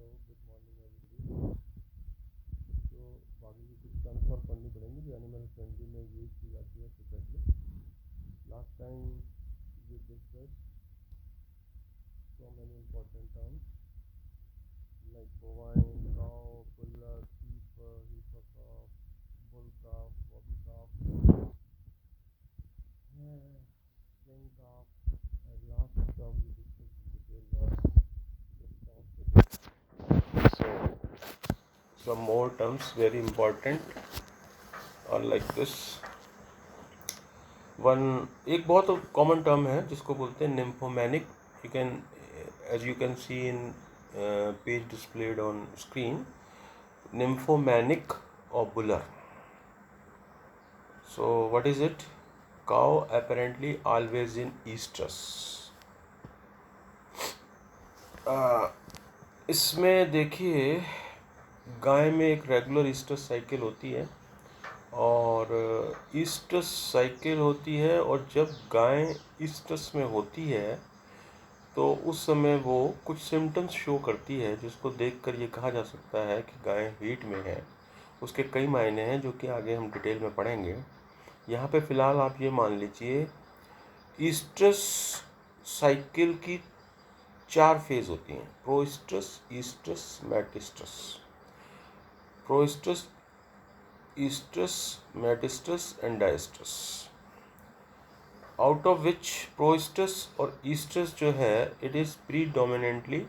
Hello good morning everybody. तो बाकी की कुछ टर्म्स और पढ़नी पड़ेंगी जो एनिमल फ्रेंडली में यूज़ की जाती है frequently. Last time we discuss so many important terms like bovine, cow, buller, heifer calf, bull calf, bobby calf, spring calf, and last term we discussed in detail was some more terms very important और like this one एक बहुत common term है जिसको बोलते हैं nymphomaniac. You can as you can see in page displayed on screen, nymphomaniac और buller. So what is it? Cow apparently always in estrus. इसमें देखिए गाय में एक रेगुलर ईस्ट्रस साइकिल होती है और ईस्ट्रस साइकिल होती है, और जब गाय ईस्ट्रस में होती है तो उस समय वो कुछ सिम्टम्स शो करती है जिसको देखकर ये कहा जा सकता है कि गाय हीट में है। उसके कई मायने हैं जो कि आगे हम डिटेल में पढ़ेंगे। यहाँ पे फ़िलहाल आप ये मान लीजिए ईस्ट्रस साइकिल की 4 फेज होती हैं: proestrus, estrus, metestrus. Proestrus, estrus, metestrus and diestrus. Out of which proestrus और ईस्ट्रस जो है it is predominantly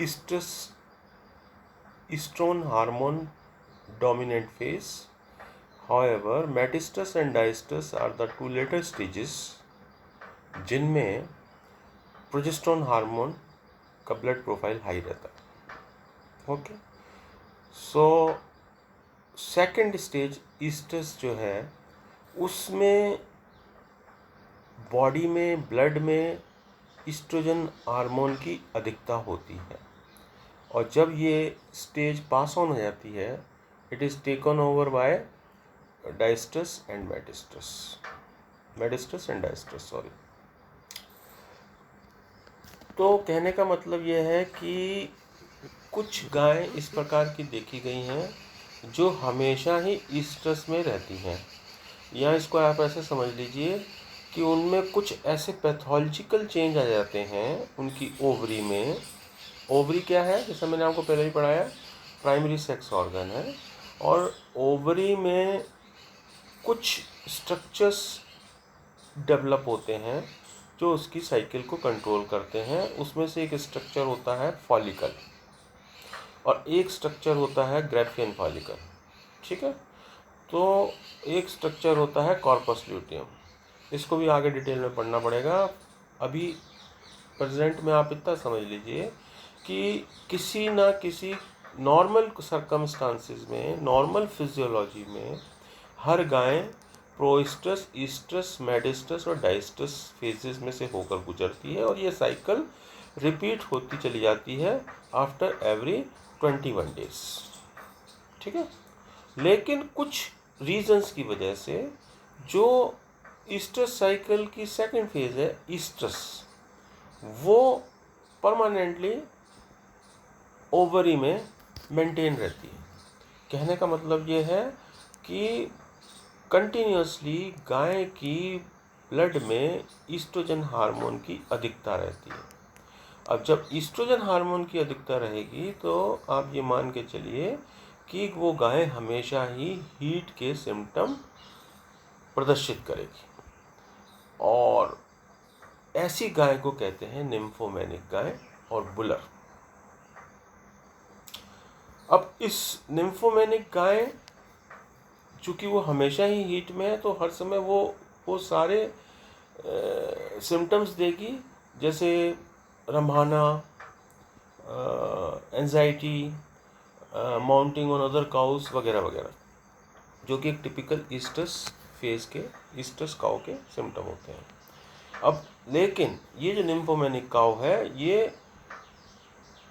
estrus estrone hormone dominant phase. However, metestrus and diestrus are the 2 later stages जिनमें progesterone hormone का blood profile high रहता है। Okay, so second stage estrus जो है उसमें बॉडी में ब्लड में ईस्ट्रोजन हार्मोन की अधिकता होती है, और जब ये स्टेज पास ऑन हो जाती है it is taken over by diestrus and metestrus and diestrus, sorry. तो कहने का मतलब ये है कि कुछ गायें इस प्रकार की देखी गई हैं जो हमेशा ही ईस्ट्रस में रहती हैं, या इसको आप ऐसे समझ लीजिए कि उनमें कुछ ऐसे पैथोलॉजिकल चेंज आ जाते हैं उनकी ओवरी में। ओवरी क्या है? जैसा मैंने आपको पहले ही पढ़ाया, प्राइमरी सेक्स ऑर्गन है, और ओवरी में कुछ स्ट्रक्चर्स डेवलप होते हैं जो उसकी साइकिल को कंट्रोल करते हैं। उसमें से एक स्ट्रक्चर होता है फॉलिकल और एक स्ट्रक्चर होता है ग्रैफियन फॉलिकल, ठीक है। तो एक स्ट्रक्चर होता है कॉर्पस ल्यूटियम, इसको भी आगे डिटेल में पढ़ना पड़ेगा। अभी प्रेजेंट में आप इतना समझ लीजिए कि किसी ना किसी नॉर्मल सर्कमस्टांसिस में, नॉर्मल फिजियोलॉजी में हर गाय प्रोइस्ट्रस, ईस्ट्रस, मेटिस्ट्रस और डाइस्ट्रस फेजेस में से होकर गुजरती है, और ये साइकिल रिपीट होती चली जाती है आफ्टर एवरी 21 डेज, ठीक है। लेकिन कुछ रीजंस की वजह से जो ईस्ट्रस साइकिल की सेकंड फेज है ईस्ट्रस, वो परमानेंटली ओवरी में मेंटेन रहती है। कहने का मतलब ये है कि कंटिन्यूसली गाय की ब्लड में ईस्ट्रोजन हार्मोन की अधिकता रहती है। अब जब ईस्ट्रोजन हार्मोन की अधिकता रहेगी तो आप ये मान के चलिए कि वो गाय हमेशा ही हीट के सिम्टम प्रदर्शित करेगी, और ऐसी गाय को कहते हैं निम्फोमैनिक गाय और बुलर। अब इस निम्फोमैनिक गाय चूँकि वो हमेशा ही हीट में है तो हर समय वो सारे सिम्टम्स देगी, जैसे रम्भाना, anxiety, mounting on other cows वगैरह वगैरह, जो कि एक टिपिकल ईस्ट्रस फेज के ईस्ट्रस काउ के सिम्टम होते हैं। अब लेकिन ये जो निम्फोमैनिक काउ है ये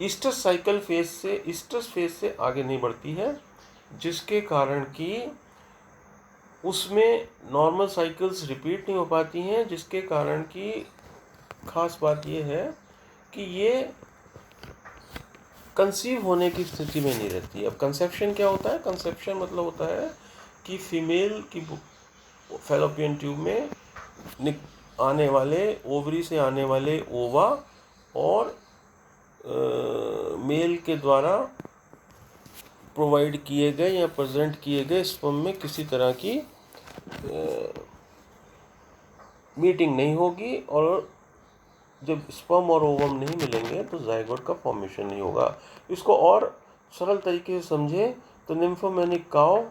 ईस्ट्रस साइकिल फेज से, ईस्ट्रस फेज से आगे नहीं बढ़ती है, जिसके कारण कि उसमें नॉर्मल साइकिल्स रिपीट नहीं हो पाती हैं, जिसके कारण कि खास बात ये है कि ये कंसीव होने की स्थिति में नहीं रहती। अब कंसेप्शन क्या होता है? कंसेप्शन मतलब होता है कि फीमेल की फैलोपियन ट्यूब में आने वाले, ओवरी से आने वाले ओवा और मेल के द्वारा प्रोवाइड किए गए या प्रेजेंट किए गए स्पर्म में किसी तरह की मीटिंग नहीं होगी, और जब स्पर्म और ओवम नहीं मिलेंगे तो जाइगोट का फॉर्मेशन नहीं होगा। इसको और सरल तरीके से समझें तो निम्फोमैनिक काउ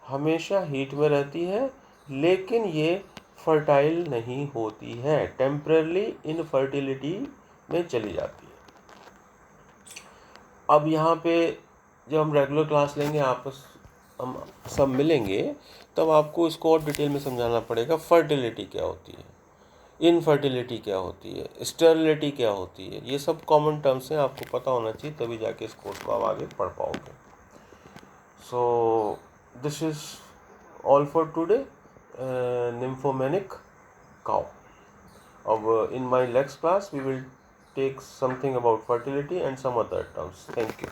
हमेशा हीट में रहती है, लेकिन ये फर्टाइल नहीं होती है, टेम्परली इनफर्टिलिटी में चली जाती है। अब यहाँ पे जब हम रेगुलर क्लास लेंगे, हम सब मिलेंगे, तब आपको इसको और डिटेल में समझाना पड़ेगा। फर्टिलिटी क्या होती है, इनफर्टिलिटी क्या होती है, स्टेरिलिटी क्या होती है, ये सब कॉमन टर्म्स हैं, आपको पता होना चाहिए, तभी जाके इस कोर्स को आप आगे पढ़ पाओगे। So this is all for today, nymphomaniac cow. In my next class we will take something about fertility and some other terms. Thank you.